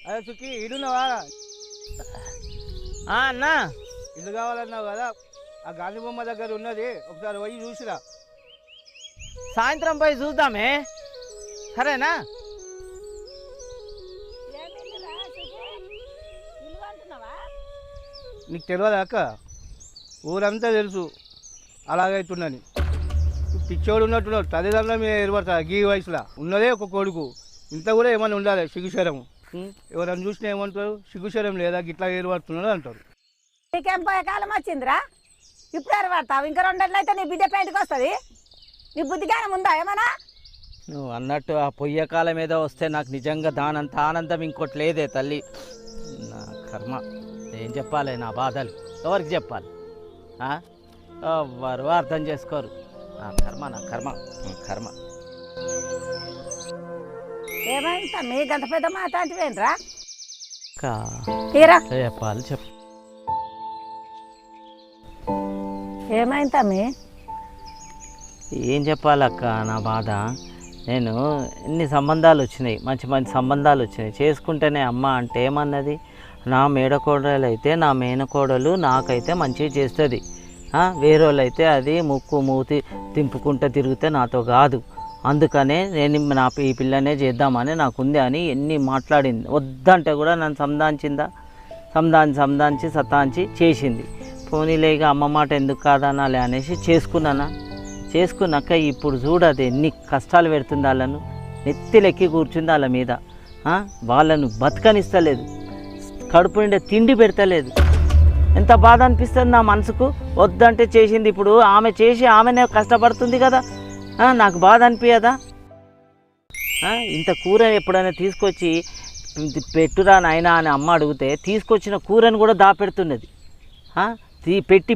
అదే సుఖి ఇడున్నావా? అన్నా ఇల్లు కావాలన్నావు కదా, ఆ గాంధీ బొమ్మ దగ్గర ఉన్నది, ఒకసారి పోయి చూసిరా. సాయంత్రం పోయి చూద్దామే, సరేనా? నీకు తెలియదా అక్క? ఊరంతా తెలుసు అలాగైతుందని. పిచ్చోడు ఉన్నట్టున్నాడు, తల్లిదండ్రుల మీద ఏర్పడతా గీ వయసులో ఉన్నదే ఒక కొడుకు. ఇంత కూడా ఏమైనా ఉండాలి సిగ్గుశరం. ఎవరైనా చూసినా ఏమంటారు, సిగ్గుశరం లేదా గిట్లా ఏర్పడుతున్నాడు అంటారు. నీకేం పోయే కాలం వచ్చిందిరా? ఇప్పుడు ఏర్పడతావు, ఇంకా 2 నెలలు అయితే నీ బిడ్డ పెయింట్కి వస్తుంది. నీ బుద్ధి జ్ఞానం ఉందా ఏమన్నా? నువ్వు అన్నట్టు ఆ పొయ్య కాలం ఏదో వస్తే నాకు నిజంగా దానంత ఆనందం ఇంకోటి లేదే తల్లి. నా కర్మ, ఏం చెప్పాలి నా బాధలు, ఎవరికి చెప్పాలి? ఎవరు అర్థం చేసుకోరు. నా కర్మ, నా కర్మ, నా కర్మ. ఏమైందా మీ గంట పెద్ద మాట అంటేంట్రా? చెప్పాలి చెప్పు. ఏమైందా మీ? ఏం చెప్పాలక్క నా బాధ. నేను ఎన్ని సంబంధాలు వచ్చినాయి, మంచి మంచి సంబంధాలు వచ్చినాయి, చేసుకుంటేనే అమ్మ అంటే ఏమన్నది, నా మేడకోడలు అయితే నా మేనకోడలు నాకైతే మంచిగా చేస్తుంది, వేరే వాళ్ళు అయితే అది ముక్కు మూతి తింపుకుంటూ తిరిగితే నాతో కాదు, అందుకనే నేను ఈ పిల్లనే చేద్దామని నాకుంది అని ఎన్ని మాట్లాడింది. వద్దంటే కూడా నన్ను సంధాంచి సతాంచి చేసింది. పోనీలేక అమ్మ మాట ఎందుకు కాదనాలి అనేసి చేసుకున్నాక ఇప్పుడు చూడదు ఎన్ని కష్టాలు పెడుతుంది, వాళ్ళను నెత్తిలెక్కి కూర్చుంది వాళ్ళ మీద. వాళ్ళను బతకనిస్తలేదు, కడుపు నిండా తిండి పెడతలేదు. ఎంత బాధ అనిపిస్తుంది నా మనసుకు. వద్దంటే చేసింది, ఇప్పుడు ఆమె చేసి ఆమెనే కష్టపడుతుంది కదా, నాకు బాధ అనిపించదా? ఇంత కూర ఎప్పుడైనా తీసుకొచ్చి పెట్టురా నాయనా అని అమ్మ అడిగితే తీసుకొచ్చిన కూరని కూడా దాపెడుతున్నది.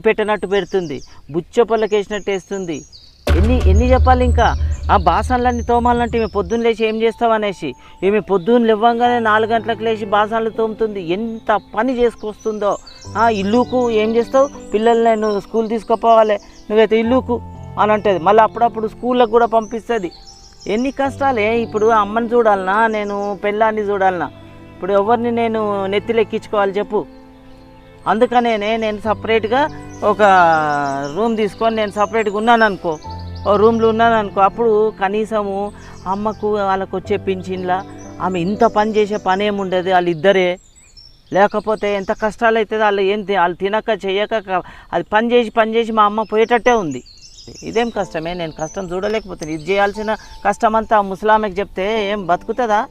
పెట్టినట్టు పెడుతుంది, బుచ్చపల్లకి వేసినట్టు వేస్తుంది. ఎన్ని చెప్పాలి ఇంకా? ఆ బాసనలన్నీ తోమాలంటే ఈమె పొద్దున్న లేచి ఏం చేస్తావు అనేసి, ఈమె పొద్దున్న లేవగానే 4 గంటలకు లేచి బాసనలు తోముతుంది. ఎంత పని చేసుకొస్తుందో. ఇల్లుకు ఏం చేస్తావు, పిల్లల్ని నేను స్కూల్ తీసుకుపోవాలి, నువ్వైతే ఇల్లుకు అని అంటుంది. మళ్ళీ అప్పుడప్పుడు స్కూళ్ళకు కూడా పంపిస్తుంది. ఎన్ని కష్టాలే. ఇప్పుడు అమ్మని చూడాలనా, నేను పెళ్ళాన్ని చూడాలనా? ఇప్పుడు ఎవరిని నేను నెత్తిలెక్కించుకోవాలి చెప్పు? అందుకనే నేను సపరేట్గా ఒక రూమ్ తీసుకొని నేను సపరేట్గా ఉన్నాను అనుకో, రూమ్లో ఉన్నాను అనుకో, అప్పుడు కనీసము అమ్మకు వాళ్ళకు వచ్చే పింఛన్లా ఆమె ఇంత పని చేసే పని ఏముండదు. వాళ్ళిద్దరే లేకపోతే ఎంత కష్టాలు అవుతుంది. వాళ్ళు తినక చెయ్యక అది పని చేసి మా అమ్మ పోయేటట్టే ఉంది. ఇదేం కష్టమే, నేను కష్టం చూడలేకపోతే ఇది చేయాల్సిన కష్టం అంతా ముసలామెకి చెప్తే ఏం బతుకుతుందా?